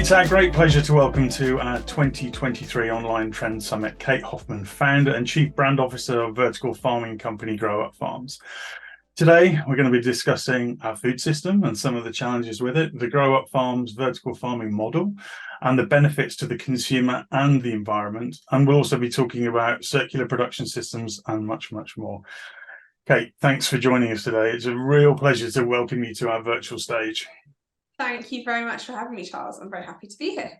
It's our great pleasure to welcome to our 2023 Online Trend Summit, Kate Hofman, founder and chief brand officer of vertical farming company GrowUp Farms. Today, we're going to be discussing our food system and some of the challenges with it, the GrowUp Farms vertical farming model, and the benefits to the consumer and the environment. And we'll also be talking about circular production systems and much, much more. Kate, thanks for joining us today. It's a real pleasure to welcome you to our virtual stage. Thank you very much for having me, Charles. I'm very happy to be here.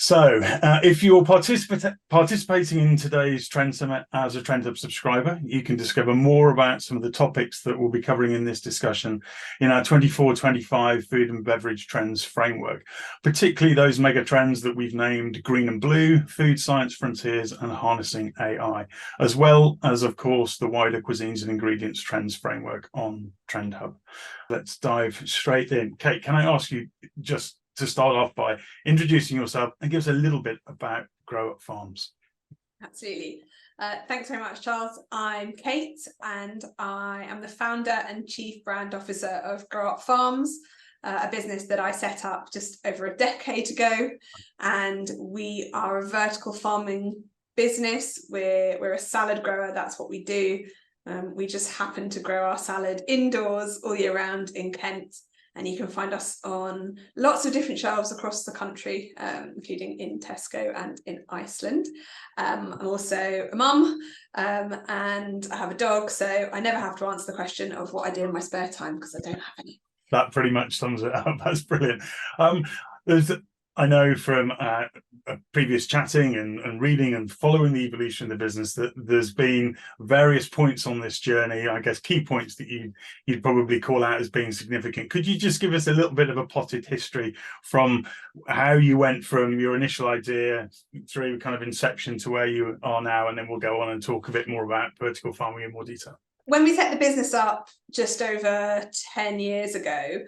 So if you're participating in today's Trend Summit as a Trend Hub subscriber, you can discover more about some of the topics that we'll be covering in this discussion in our 24-25 food and beverage trends framework, particularly those mega trends that we've named green and blue, food science frontiers, and harnessing AI, as well as, of course, the wider cuisines and ingredients trends framework on Trend Hub. Let's dive straight in. Kate, can I ask you just to start off by introducing yourself and give us a little bit about GrowUp Farms? Absolutely. Thanks very much, Charles. I'm Kate, and I am the founder and chief brand officer of GrowUp Farms, a business that I set up just over a decade ago. And we are a vertical farming business. We're a salad grower. That's what we do. We just happen to grow our salad indoors all year round in Kent. And you can find us on lots of different shelves across the country, including in Tesco and in Iceland. I'm also a mum, and I have a dog, so I never have to answer the question of what I do in my spare time because I don't have any. That pretty much sums it up. That's brilliant. I know from previous chatting and reading and following the evolution of the business that there's been various points on this journey, I guess key points that you'd probably call out as being significant. Could you just give us a little bit of a potted history from how you went from your initial idea through kind of inception to where you are now, and then we'll go on and talk a bit more about vertical farming in more detail. When we set the business up just over 10 years ago,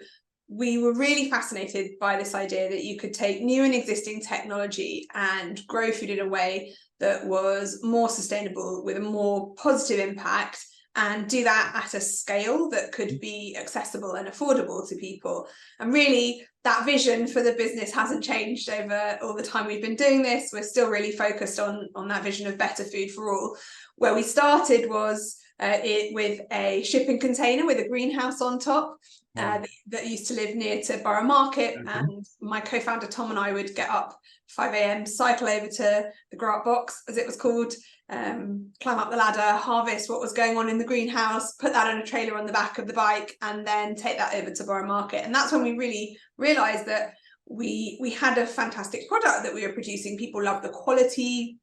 we were really fascinated by this idea that you could take new and existing technology and grow food in a way that was more sustainable with a more positive impact, and do that at a scale that could be accessible and affordable to people. And really, that vision for the business hasn't changed over all the time we've been doing this. We're still really focused on that vision of better food for all. Where we started was with a shipping container with a greenhouse on top. That used to live near to Borough Market, and my co-founder Tom and I would get up 5 a.m, cycle over to the GrowUp box, as it was called, climb up the ladder, harvest what was going on in the greenhouse, put that on a trailer on the back of the bike, and then take that over to Borough Market. And that's when we really realised that we had a fantastic product that we were producing. People loved the quality,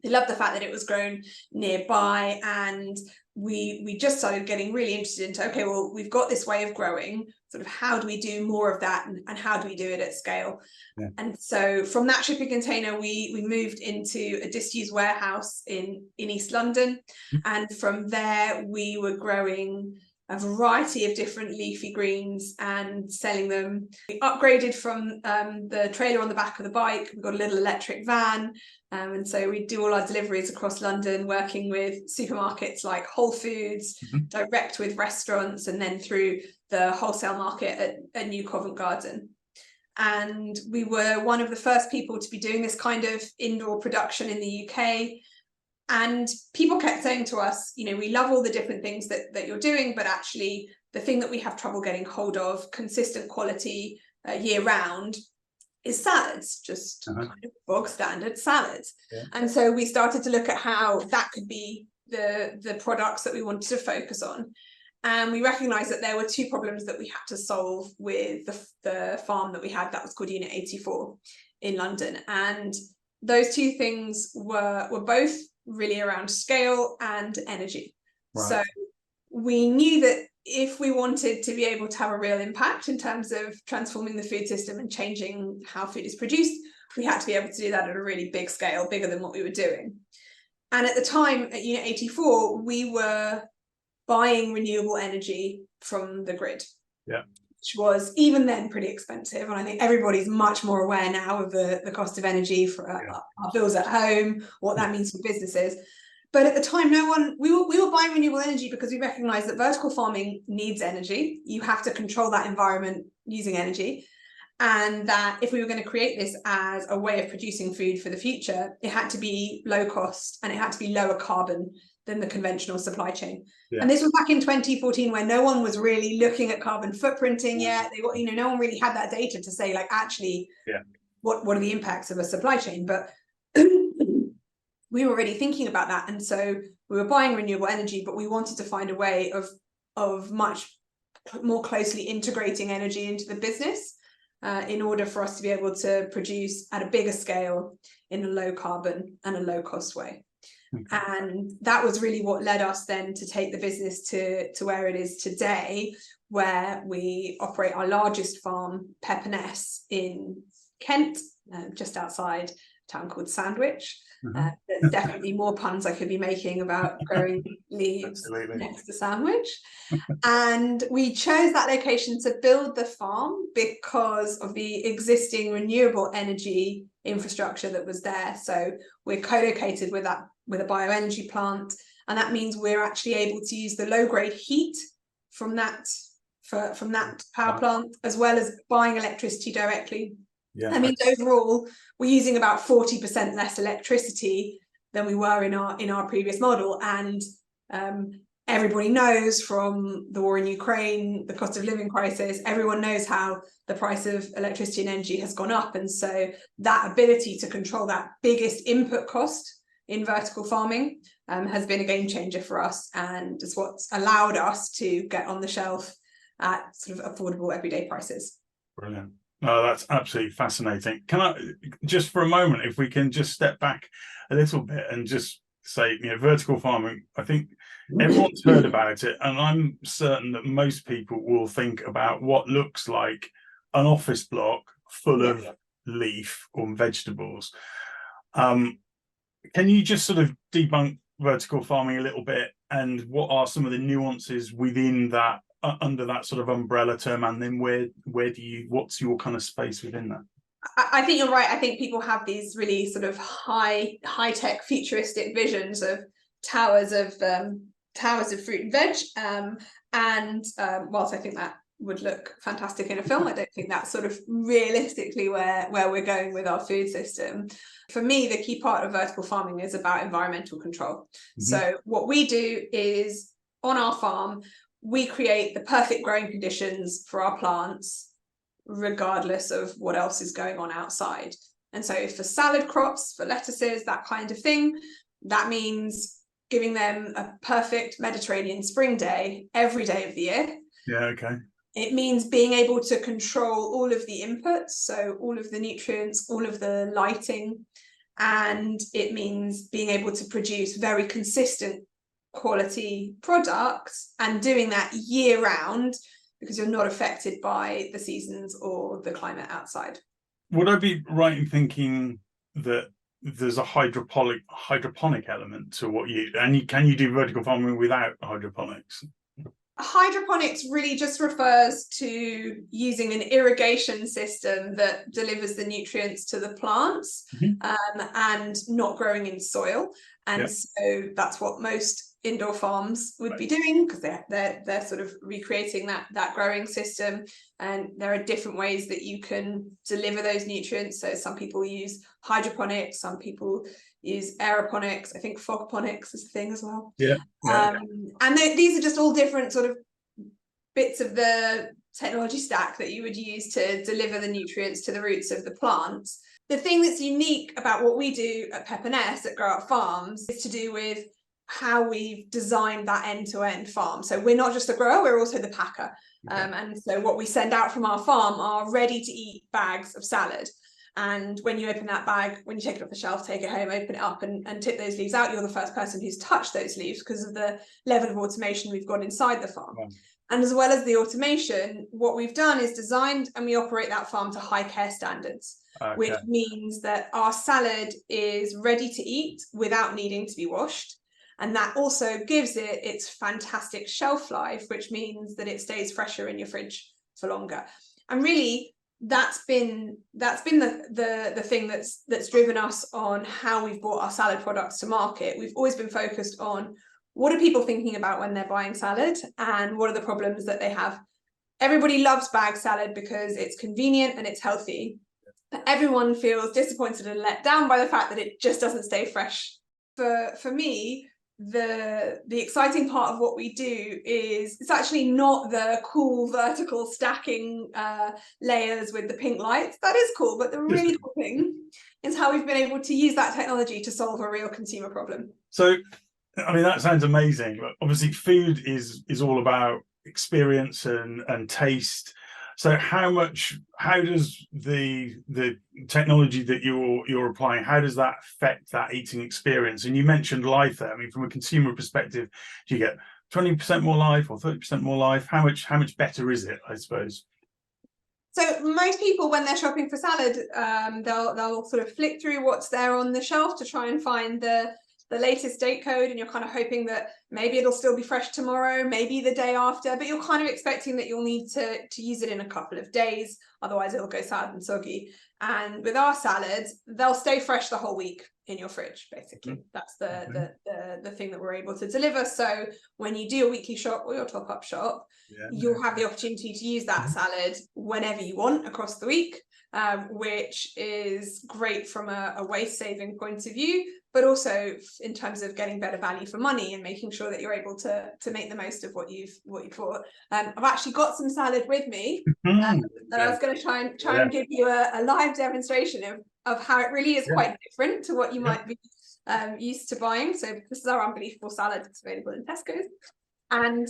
they loved the fact that it was grown nearby, and we just started getting really interested into, okay, well, we've got this way of growing, sort of how do we do more of that, and how do we do it at scale? Yeah. And so from that shipping container, we moved into a disused warehouse in East London. And from there, we were growing a variety of different leafy greens and selling them. We upgraded from the trailer on the back of the bike. We've got a little electric van, and so we do all our deliveries across London, working with supermarkets like Whole Foods, direct with restaurants, and then through the wholesale market at New Covent Garden. And we were one of the first people to be doing this kind of indoor production in the UK. And people kept saying to us, you know, we love all the different things that you're doing, but actually the thing that we have trouble getting hold of, consistent quality year round, is salads, just kind of bog standard salads. Yeah. And so we started to look at how that could be the products that we wanted to focus on. And we recognized that there were two problems that we had to solve with the farm that we had that was called Unit 84 in London. And those two things were both really around scale and energy. Right. So we knew that if we wanted to be able to have a real impact in terms of transforming the food system and changing how food is produced, we had to be able to do that at a really big scale, bigger than what we were doing. And at the time at Unit 84, we were buying renewable energy from the grid. Yeah. Which was even then pretty expensive. And I think everybody's much more aware now of the cost of energy for our bills at home, what that means for businesses. But at the time, we were buying renewable energy because we recognized that vertical farming needs energy. You have to control that environment using energy. and that if we were going to create this as a way of producing food for the future, it had to be low cost and it had to be lower carbon than the conventional supply chain. And this was back in 2014, when no one was really looking at carbon footprinting yet. No one really had that data to say, like, actually, what are the impacts of a supply chain? But we were already thinking about that, and so we were buying renewable energy, but we wanted to find a way of much more closely integrating energy into the business in order for us to be able to produce at a bigger scale in a low carbon and a low cost way. And that was really what led us then to take the business to where it is today, where we operate our largest farm, Peperness, in Kent, just outside a town called Sandwich. There's definitely more puns I could be making about growing leaves next to Sandwich. And we chose that location to build the farm because of the existing renewable energy infrastructure that was there. So we're co-located with a bioenergy plant, and that means we're actually able to use the low-grade heat from that power plant, as well as buying electricity directly. That means overall we're using about 40% less electricity than we were in our previous model. And everybody knows, from the war in Ukraine, the cost of living crisis, everyone knows how the price of electricity and energy has gone up. And so that ability to control that biggest input cost in vertical farming has been a game changer for us, and is what's allowed us to get on the shelf at sort of affordable everyday prices. Brilliant. Oh, that's absolutely fascinating. Can I just, for a moment, if we can just step back a little bit and just say, vertical farming, I think everyone's heard about it, and I'm certain that most people will think about what looks like an office block full of leaf or vegetables. Can you just sort of debunk vertical farming a little bit, and what are some of the nuances within that, under that sort of umbrella term, and then what's your kind of space within that? I think you're right. I think people have these really sort of high-tech futuristic visions of towers of fruit and veg, and whilst I think that would look fantastic in a film, I don't think that's sort of realistically where we're going with our food system. For me, the key part of vertical farming is about environmental control. So what we do is, on our farm, we create the perfect growing conditions for our plants, regardless of what else is going on outside. And so for salad crops, for lettuces, that kind of thing, that means giving them a perfect Mediterranean spring day every day of the year. It means being able to control all of the inputs, so all of the nutrients, all of the lighting, and it means being able to produce very consistent quality products, and doing that year round, because you're not affected by the seasons or the climate outside. Would I be right in thinking that there's a hydroponic element to what can you do vertical farming without hydroponics? Hydroponics really just refers to using an irrigation system that delivers the nutrients to the plants, and not growing in soil. And so that's what most indoor farms would be doing, because they're sort of recreating that growing system. And there are different ways that you can deliver those nutrients. So some people use hydroponics, some people use aeroponics. I think fogponics is a thing as well. And these are just all different sort of bits of the technology stack that you would use to deliver the nutrients to the roots of the plants. The thing that's unique about what we do at Peperness, at GrowUp Farms, is to do with how we've designed that end-to-end farm. So we're not just the grower, we're also the packer. And so what we send out from our farm are ready-to-eat bags of salad. And when you open that bag, when you take it off the shelf, take it home, open it up and tip those leaves out, you're the first person who's touched those leaves because of the level of automation we've got inside the farm. And as well as the automation, what we've done is designed and we operate that farm to high care standards, which means that our salad is ready to eat without needing to be washed. And that also gives it its fantastic shelf life, which means that it stays fresher in your fridge for longer. And really, that's been the thing that's driven us on how we've brought our salad products to market. We've always been focused on what are people thinking about when they're buying salad, and what are the problems that they have everybody loves bag salad because it's convenient and it's healthy. But everyone feels disappointed and let down by the fact that it just doesn't stay fresh. For me, the exciting part of what we do is it's actually not the cool vertical stacking layers with the pink lights. That is cool, but the really cool thing is how we've been able to use that technology to solve a real consumer problem. So, I mean, that sounds amazing. Obviously, food is all about experience and taste. So how does the technology that you're applying, how does that affect that eating experience? And you mentioned life there. I mean, from a consumer perspective, do you get 20% more life or 30% more life? How much better is it, I suppose? So most people, when they're shopping for salad, they'll sort of flick through what's there on the shelf to try and find the latest date code, and you're kind of hoping that maybe it'll still be fresh tomorrow, maybe the day after, but you're kind of expecting that you'll need to use it in a couple of days, otherwise it'll go sour and soggy. And with our salads, they'll stay fresh the whole week in your fridge, basically. That's the thing that we're able to deliver. So when you do your weekly shop or your top-up shop, you'll have the opportunity to use that salad whenever you want across the week, which is great from a waste-saving point of view, but also in terms of getting better value for money and making sure that you're able to make the most of what you've bought. I've actually got some salad with me that I was going to try and give you a live demonstration of how it really is quite different to what you might be used to buying. So this is our unbelievable salad that's available in Tesco's. And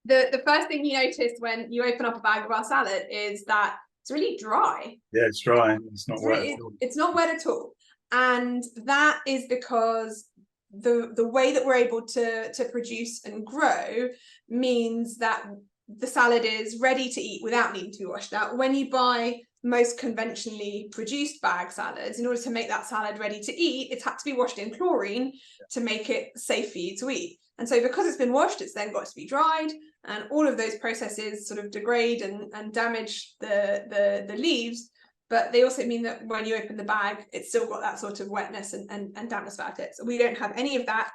the first thing you notice when you open up a bag of our salad is that it's really dry. Yeah, it's dry. It's not wet at all. It's not wet at all. And that is because the way that we're able to produce and grow means that the salad is ready to eat without needing to be washed out. When you buy most conventionally produced bag salads, in order to make that salad ready to eat, it's had to be washed in chlorine to make it safe for you to eat. And so because it's been washed, it's then got to be dried, and all of those processes sort of degrade and damage the leaves. But they also mean that when you open the bag, it's still got that sort of wetness and dampness about it. So we don't have any of that.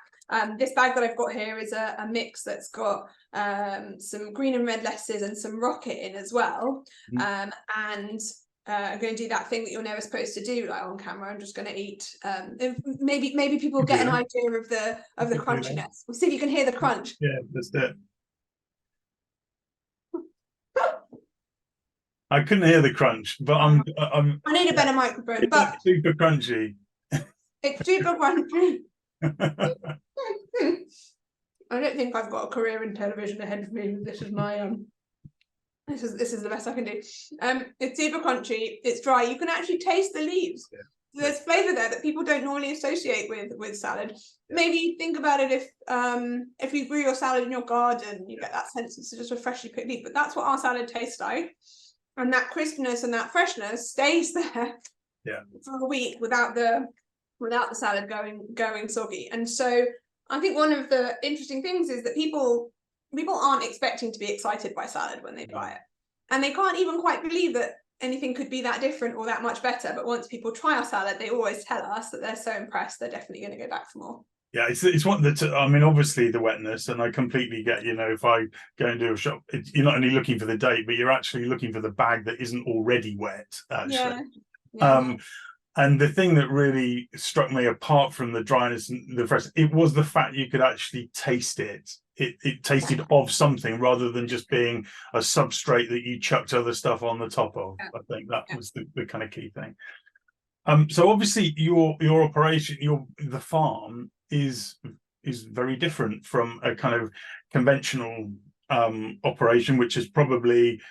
This bag that I've got here is a mix that's got some green and red lettuces and some rocket in as well. And I'm going to do that thing that you're never supposed to do, like on camera. I'm just going to eat. Maybe people get an idea of the crunchiness. We'll see if you can hear the crunch. Yeah, that's it. I couldn't hear the crunch, but I need a better microphone. But it's super crunchy. It's super crunchy. I don't think I've got a career in television ahead of me. This is my this is the best I can do. It's super crunchy. It's dry. You can actually taste the leaves. Yeah. So there's flavour there that people don't normally associate with salad. Yeah. Maybe think about it if you grew your salad in your garden, you get that sense it's just a freshly picked leaf. But that's what our salad tastes like. And that crispness and that freshness stays there for a week without the salad going soggy. And so I think one of the interesting things is that people aren't expecting to be excited by salad when they buy it. And they can't even quite believe that anything could be that different or that much better. But once people try our salad, they always tell us that they're so impressed, they're definitely going to go back for more. Yeah, it's one that, I mean, obviously the wetness, and I completely get, if I go and do a shop, you're not only looking for the date, but you're actually looking for the bag that isn't already wet, actually. And the thing that really struck me, apart from the dryness and the freshness, it was the fact you could actually taste it. It tasted of something rather than just being a substrate that you chucked other stuff on the top of. I think that was the kind of key thing. So obviously your operation, the farm is very different from a kind of conventional operation, which is probably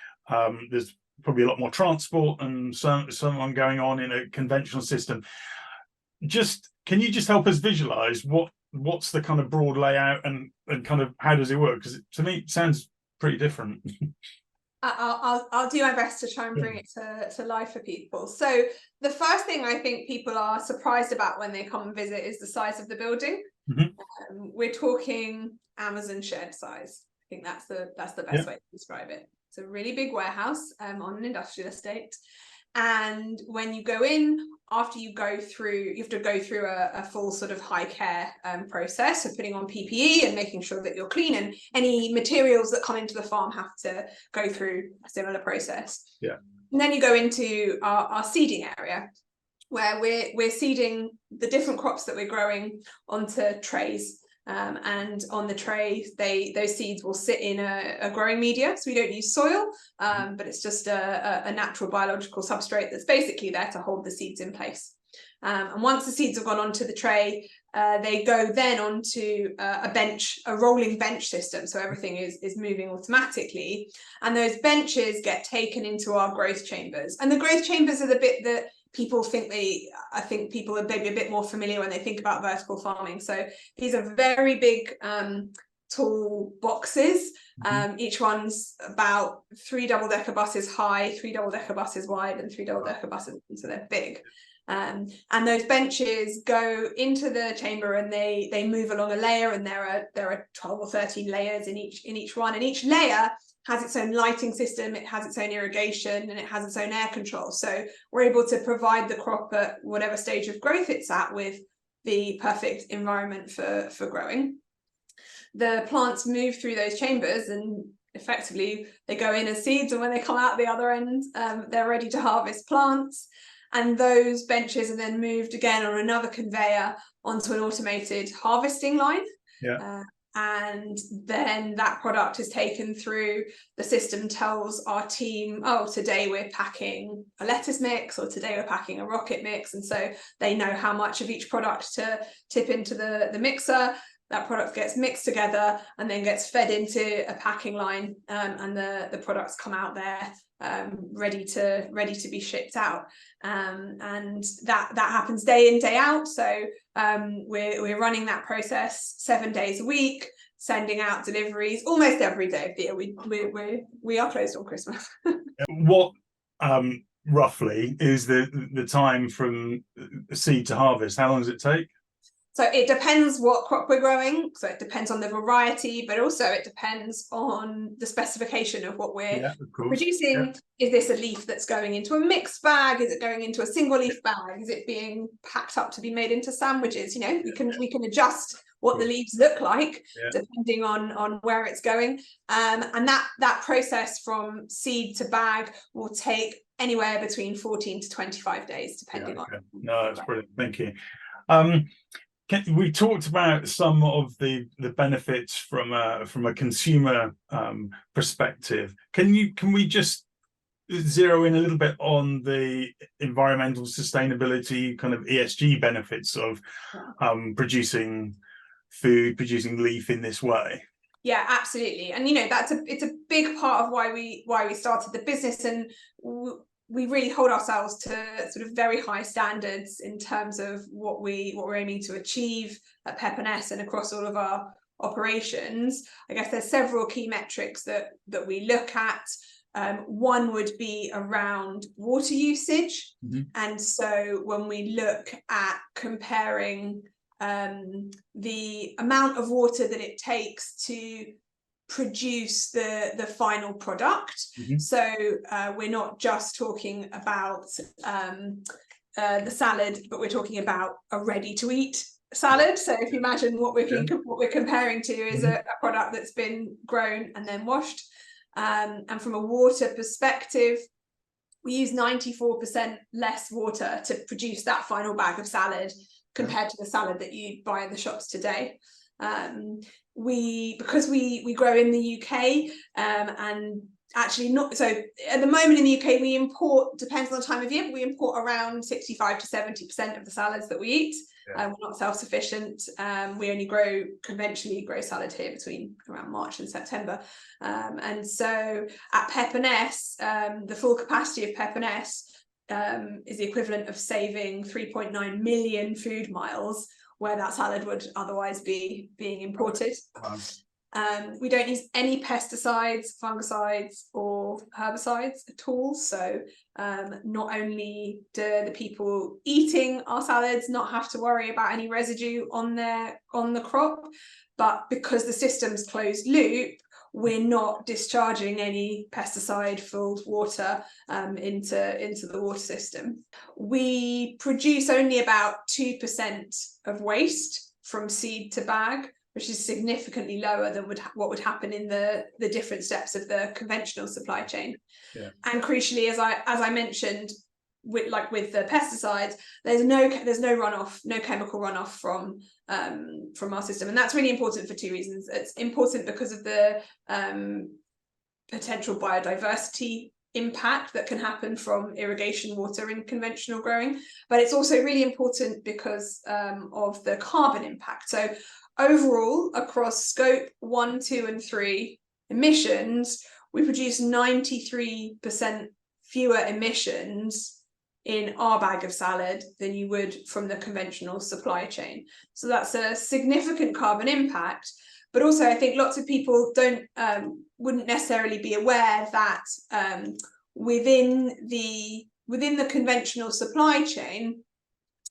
there's probably a lot more transport and someone going on in a conventional system. Can you just help us visualize what's the kind of broad layout and kind of how does it work? Because to me it sounds pretty different. I'll do my best to try and bring it to life for people. So the first thing I think people are surprised about when they come and visit is the size of the building. We're talking Amazon shed size. I think that's the best way to describe it. It's a really big warehouse on an industrial estate. And when you go in, after you have to go through a full sort of high care process of putting on PPE and making sure that you're clean, and any materials that come into the farm have to go through a similar process. Yeah. And then you go into our seeding area, where we're seeding the different crops that we're growing onto trays. And on the tray, those seeds will sit in a growing media, so we don't use soil, but it's just a natural biological substrate that's basically there to hold the seeds in place. And once the seeds have gone onto the tray, they go then onto a rolling bench system, so everything is moving automatically, and those benches get taken into our growth chambers. And the growth chambers are the bit that I think people are maybe a bit more familiar when they think about vertical farming. So these are very big, tall boxes. Each one's about 3 double-decker buses high, 3 double-decker buses wide, and 3 double-decker buses, so they're big. And those benches go into the chamber, and they move along a layer, and there are 12 or 13 layers in each one, and each layer has its own lighting system, it has its own irrigation, and it has its own air control. So we're able to provide the crop at whatever stage of growth it's at with the perfect environment for growing. The plants move through those chambers, and effectively they go in as seeds, and when they come out the other end, they're ready to harvest plants. And those benches are then moved again on another conveyor onto an automated harvesting line. Yeah. And then that product is taken through. The system tells our team, oh, today we're packing a lettuce mix, or today we're packing a rocket mix. And so they know how much of each product to tip into the mixer. That product gets mixed together and then gets fed into a packing line, and the products come out there ready to be shipped out. And that happens day in, day out. So we're running that process 7 days a week, sending out deliveries almost every day of the year. We are closed on Christmas. What roughly is the time from seed to harvest? How long does it take? So it depends what crop we're growing. So it depends on the variety, but also it depends on the specification of what we're producing. Yeah. Is this a leaf that's going into a mixed bag? Is it going into a single leaf bag? Is it being packed up to be made into sandwiches? You know, we can adjust what the leaves look like, depending on where it's going. And that process from seed to bag will take anywhere between 14 to 25 days, depending on. No, that's brilliant. Thank you. We talked about some of the benefits from a consumer perspective. Can we just zero in a little bit on the environmental sustainability, kind of ESG benefits of producing food, producing leaf in this way? Yeah, absolutely. And it's a big part of why we started the business, and we really hold ourselves to sort of very high standards in terms of what we're aiming to achieve at Pep&S and across all of our operations. I guess there's several key metrics that we look at. One would be around water usage. And so when we look at comparing the amount of water that it takes to produce the final product. So we're not just talking about the salad, but we're talking about a ready-to-eat salad. So if you imagine what we're comparing to is a product that's been grown and then washed. And from a water perspective, we use 94% less water to produce that final bag of salad compared to the salad that you buy in the shops today. Because we grow in the UK, and actually not so at the moment in the UK we import, depends on the time of year, but we import around 65 to 70% of the salads that we eat. We're not self-sufficient. We only conventionally grow salad here between around March and September. And so at Pep&S, the full capacity of Pep&S is the equivalent of saving 3.9 million food miles, where that salad would otherwise be being imported. We don't use any pesticides, fungicides, or herbicides at all. So not only do the people eating our salads not have to worry about any residue on the crop, but because the system's closed loop, we're not discharging any pesticide-filled water into the water system. We produce only about 2% of waste from seed to bag, which is significantly lower than what would happen in the different steps of the conventional supply chain. Yeah. And crucially, as I mentioned, with the pesticides, there's no runoff, no chemical runoff from our system, and that's really important for two reasons. It's important because of the potential biodiversity impact that can happen from irrigation water in conventional growing, but it's also really important because of the carbon impact. So overall, across scope 1, 2, and 3 emissions, we produce 93% fewer emissions in our bag of salad than you would from the conventional supply chain. So that's a significant carbon impact. But also, I think lots of people wouldn't necessarily be aware that within the conventional supply chain,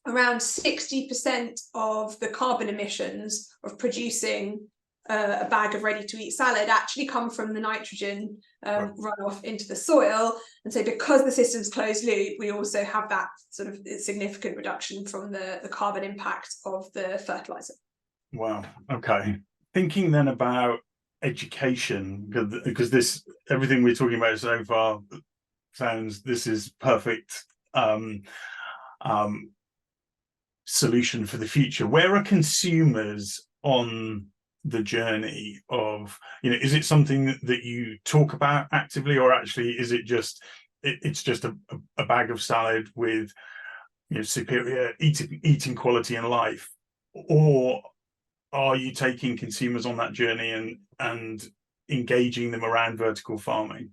around 60% of the carbon emissions of producing a bag of ready-to-eat salad actually come from the nitrogen runoff into the soil. And so because the system's closed loop, we also have that sort of significant reduction from the carbon impact of the fertilizer. Wow. Okay. Thinking then about education, because this, everything we're talking about so far sounds, this is perfect solution for the future. Where are consumers on the journey of, is it something that you talk about actively, or actually is it just it's just a bag of salad with superior eating quality and life, or are you taking consumers on that journey and engaging them around vertical farming?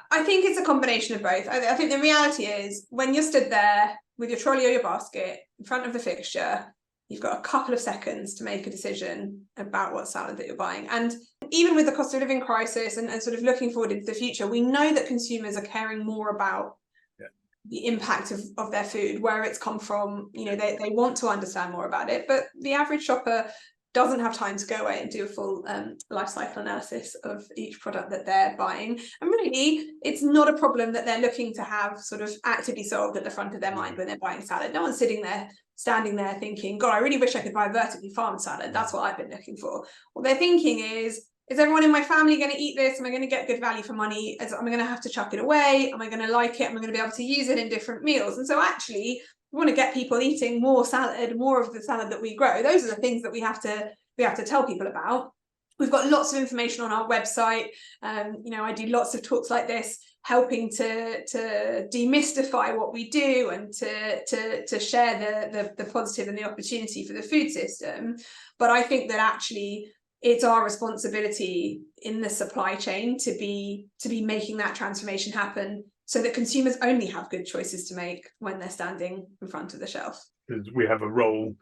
I think it's a combination of both. I think the reality is, when you're stood there with your trolley or your basket in front of the fixture, you've got a couple of seconds to make a decision about what salad that you're buying. And even with the cost of living crisis and sort of looking forward into the future, we know that consumers are caring more about the impact of their food, where it's come from. They want to understand more about it, but the average shopper doesn't have time to go away and do a full life cycle analysis of each product that they're buying. And really, it's not a problem that they're looking to have sort of actively solved at the front of their mind when they're buying salad. No one's standing there thinking, God, I really wish I could buy a vertically farmed salad. That's what I've been looking for. What they're thinking is everyone in my family going to eat this? Am I going to get good value for money? Am I going to have to chuck it away? Am I going to like it? Am I going to be able to use it in different meals? And so actually, we want to get people eating more salad, more of the salad that we grow. Those are the things that we have to tell people about. We've got lots of information on our website. I do lots of talks like this, helping to demystify what we do and to share the positive and the opportunity for the food system. But I think that actually it's our responsibility in the supply chain to be making that transformation happen, so that consumers only have good choices to make when they're standing in front of the shelf. We have a role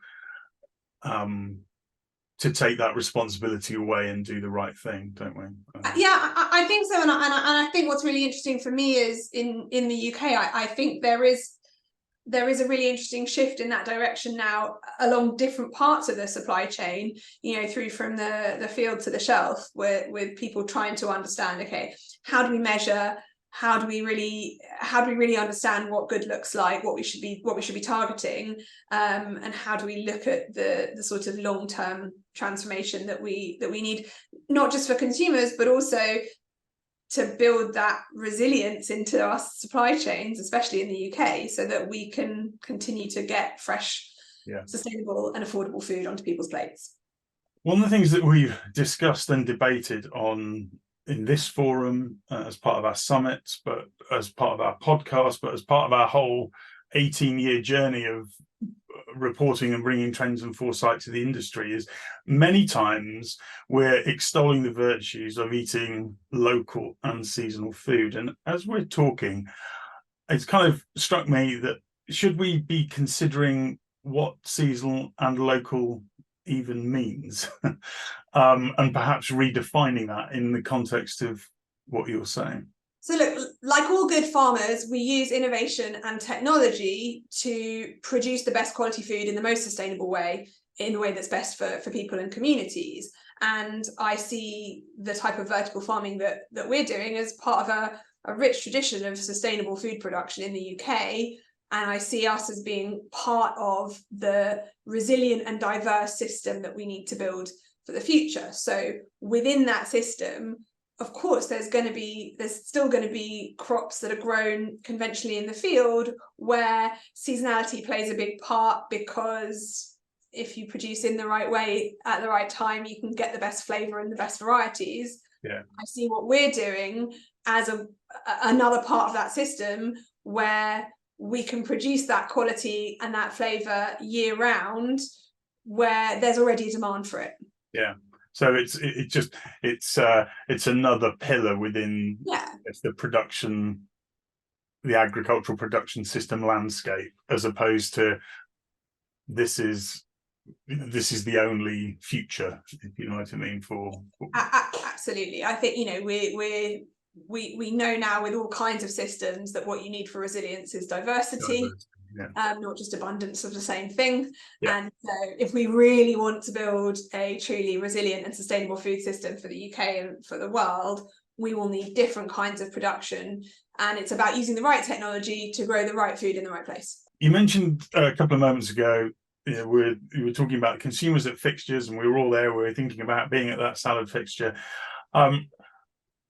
to take that responsibility away and do the right thing, don't we? Yeah, I think so. And I think what's really interesting for me is in the UK, I think there is a really interesting shift in that direction now along different parts of the supply chain, through from the field to the shelf, with people trying to understand, okay, how do we measure? How do we really understand what good looks like, what we should be targeting, and how do we look at the sort of long-term transformation that we need, not just for consumers, but also to build that resilience into our supply chains, especially in the UK, so that we can continue to get fresh, sustainable and affordable food onto people's plates. One of the things that we've discussed and debated in this forum, as part of our summits, but as part of our podcast, but as part of our whole 18-year journey of reporting and bringing trends and foresight to the industry, is many times we're extolling the virtues of eating local and seasonal food. And as we're talking, it's kind of struck me that should we be considering what seasonal and local even means, and perhaps redefining that in the context of what you're saying? So look, like all good farmers, we use innovation and technology to produce the best quality food in the most sustainable way, in the way that's best for people and communities. And I see the type of vertical farming that we're doing as part of a rich tradition of sustainable food production in the UK. And I see us as being part of the resilient and diverse system that we need to build for the future. So within that system, of course, there's still going to be crops that are grown conventionally in the field where seasonality plays a big part, because if you produce in the right way at the right time, you can get the best flavor and the best varieties. Yeah. I see what we're doing as another part of that system where we can produce that quality and that flavor year round, where there's already a demand for it. Yeah. So it's another pillar within the agricultural production system landscape, as opposed to this is the only future, if you know what I mean. Absolutely. I think, we know now with all kinds of systems that what you need for resilience is diversity. Not just abundance of the same thing. And so if we really want to build a truly resilient and sustainable food system for the UK and for the world, we will need different kinds of production, and it's about using the right technology to grow the right food in the right place. You mentioned a couple of moments ago, we were talking about consumers at fixtures, and we were all there. We were thinking about being at that salad fixture.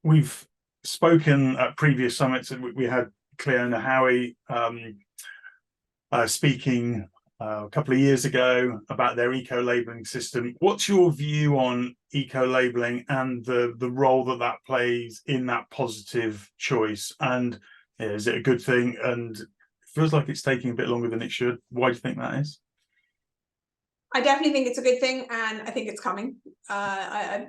We've spoken at previous summits, and we had Cleona Howie speaking a couple of years ago about their eco-labelling system. What's your view on eco-labelling and the role that plays in that positive choice? And is it a good thing? And it feels like it's taking a bit longer than it should. Why do you think that is? I definitely think it's a good thing, and I think it's coming. I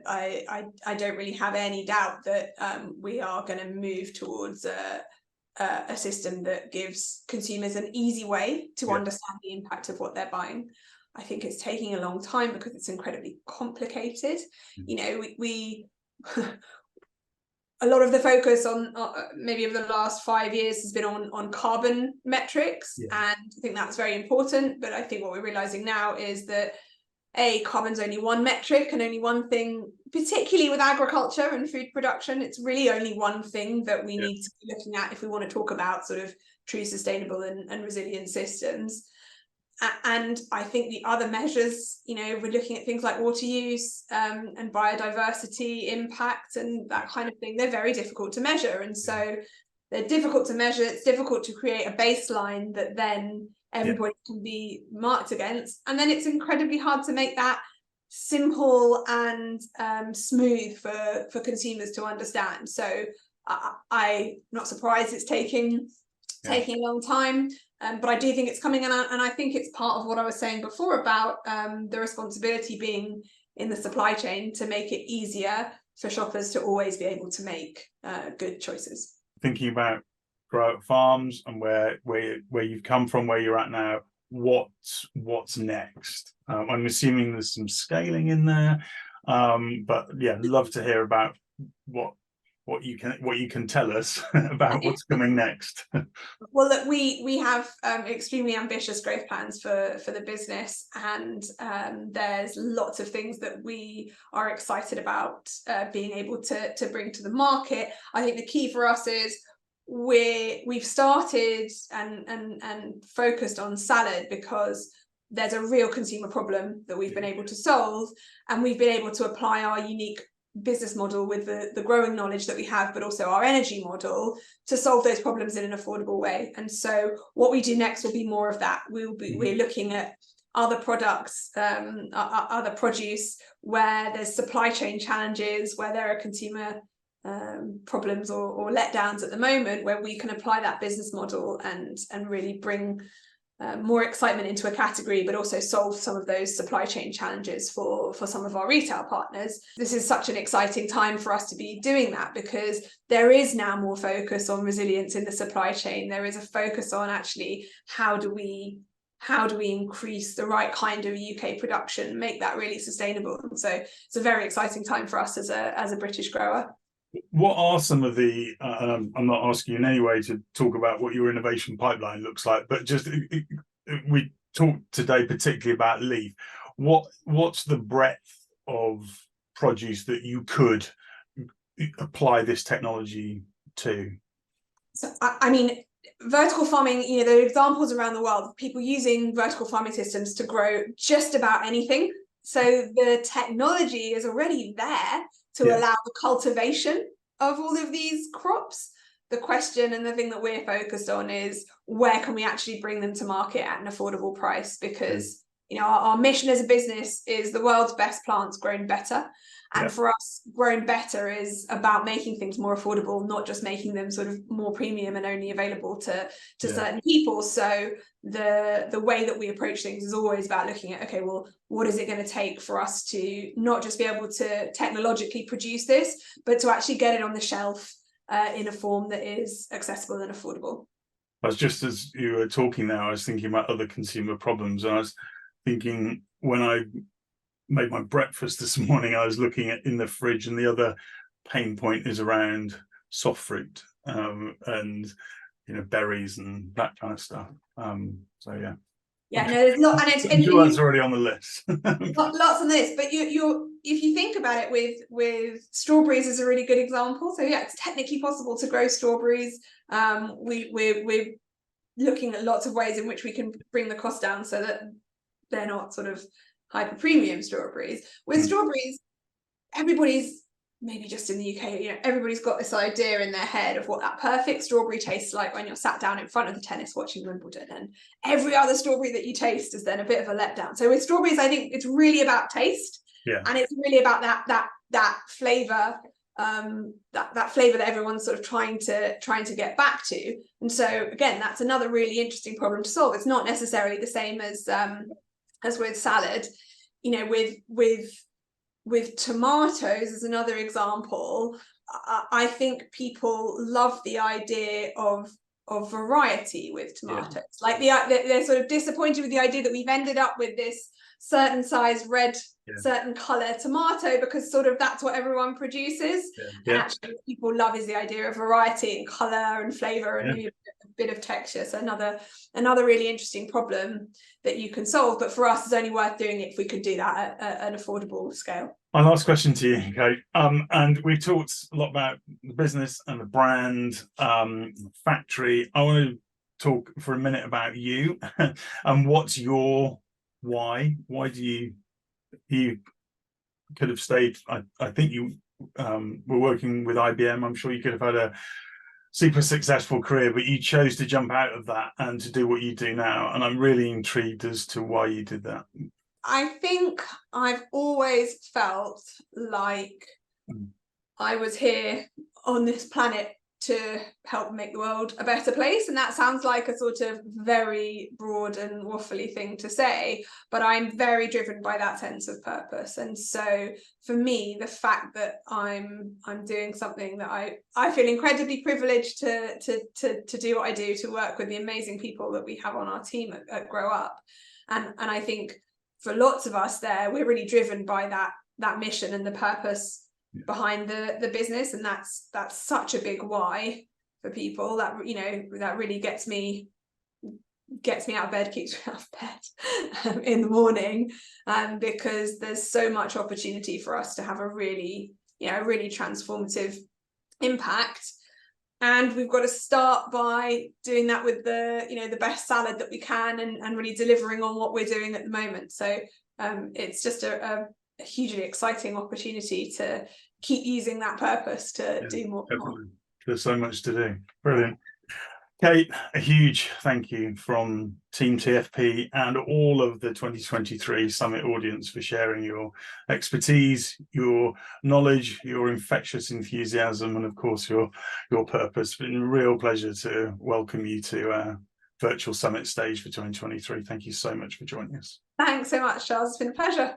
don't really have any doubt that we are going to move towards a system that gives consumers an easy way to understand the impact of what they're buying. I think it's taking a long time because it's incredibly complicated. We a lot of the focus on maybe over the last 5 years has been on carbon metrics, and I think that's very important. But I think what we're realizing now is that carbon's only one metric and only one thing, particularly with agriculture and food production. It's really only one thing that we need to be looking at if we want to talk about sort of true sustainable and resilient systems. And I think the other measures, we're looking at things like water use and biodiversity impact and that kind of thing. They're very difficult to measure. And so they're difficult to measure. It's difficult to create a baseline that then everybody can be marked against. And then it's incredibly hard to make that simple and smooth for consumers to understand. So I'm not surprised it's taking a long time. But I do think it's coming, and I think it's part of what I was saying before about the responsibility being in the supply chain to make it easier for shoppers to always be able to make good choices. Thinking about GrowUp farms and where you've come from, where you're at now, what's next? I'm assuming there's some scaling in there, but I'd love to hear about what you can tell us about what's coming next. Well, look, we have extremely ambitious growth plans for the business, and there's lots of things that we are excited about being able to bring to the market. I think the key for us is we've started and focused on salad because there's a real consumer problem that we've been able to solve, and we've been able to apply our unique business model with the growing knowledge that we have, but also our energy model to solve those problems in an affordable way. And so what we do next will be more of that. We're looking at other products, other produce where there's supply chain challenges, where there are consumer problems or letdowns at the moment, where we can apply that business model and really bring more excitement into a category, but also solve some of those supply chain challenges for some of our retail partners. This is such an exciting time for us to be doing that, because there is now more focus on resilience in the supply chain. There is a focus on actually how do we increase the right kind of UK production, make that really sustainable. And so it's a very exciting time for us as a British grower. What are some of the, and I'm not asking you in any way to talk about what your innovation pipeline looks like, but just we talked today particularly about leaf. What's the breadth of produce that you could apply this technology to? So, I mean, vertical farming, there are examples around the world of people using vertical farming systems to grow just about anything. So the technology is already there to allow the cultivation of all of these crops. The question and the thing that we're focused on is, where can we actually bring them to market at an affordable price? Because our mission as a business is the world's best plants grown better. And for us, grown better is about making things more affordable, not just making them sort of more premium and only available to certain people. So the way that we approach things is always about looking at, okay, well, what is it going to take for us to not just be able to technologically produce this, but to actually get it on the shelf in a form that is accessible and affordable. I was just, as you were talking now, I was thinking about other consumer problems, and I was thinking, when I made my breakfast this morning, I was looking at in the fridge, and the other pain point is around soft fruit, and berries and that kind of stuff. So yeah. Yeah, no, there's not, and that's already on the list. Lots on this, but if you think about it, with strawberries is a really good example. So yeah, it's technically possible to grow strawberries. We're looking at lots of ways in which we can bring the cost down so that they're not sort of hyper premium strawberries. With strawberries, everybody's, maybe just in the UK, everybody's got this idea in their head of what that perfect strawberry tastes like when you're sat down in front of the tennis watching Wimbledon, and every other strawberry that you taste is then a bit of a letdown. So with strawberries, I think it's really about taste, and it's really about that flavor, that flavor that everyone's sort of trying to get back to. And so again, that's another really interesting problem to solve. It's not necessarily the same as with salad. With tomatoes as another example, I think people love the idea of variety with tomatoes. Like they're sort of disappointed with the idea that we've ended up with this certain size red, certain color tomato, because sort of that's what everyone produces. And actually what people love is the idea of variety and color and flavor and maybe a bit of texture. So another really interesting problem that you can solve, but for us it's only worth doing it if we could do that at an affordable scale. My last question to you, Kate, and we've talked a lot about the business and the brand, factory. I want to talk for a minute about you and what's your why? Why do you could have stayed? I think you were working with IBM. I'm sure you could have had a super successful career, but you chose to jump out of that and to do what you do now. And I'm really intrigued as to why you did that. I think I've always felt like I was here on this planet to help make the world a better place. And that sounds like a sort of very broad and waffly thing to say, but I'm very driven by that sense of purpose. And so for me, the fact that I'm doing something that I feel incredibly privileged to do what I do, to work with the amazing people that we have on our team at GrowUp. And I think for lots of us there, we're really driven by that mission and the purpose behind the business, and that's such a big why for people. That that really gets me out of bed, keeps me out of bed in the morning, because there's so much opportunity for us to have a really transformative impact. And we've got to start by doing that with the best salad that we can, and really delivering on what we're doing at the moment. So it's just a hugely exciting opportunity to keep using that purpose to do more. There's so much to do. Brilliant. Kate, a huge thank you from Team TFP and all of the 2023 Summit audience for sharing your expertise, your knowledge, your infectious enthusiasm, and of course your purpose. It's been a real pleasure to welcome you to our virtual Summit stage for 2023. Thank you so much for joining us. Thanks so much, Charles. It's been a pleasure.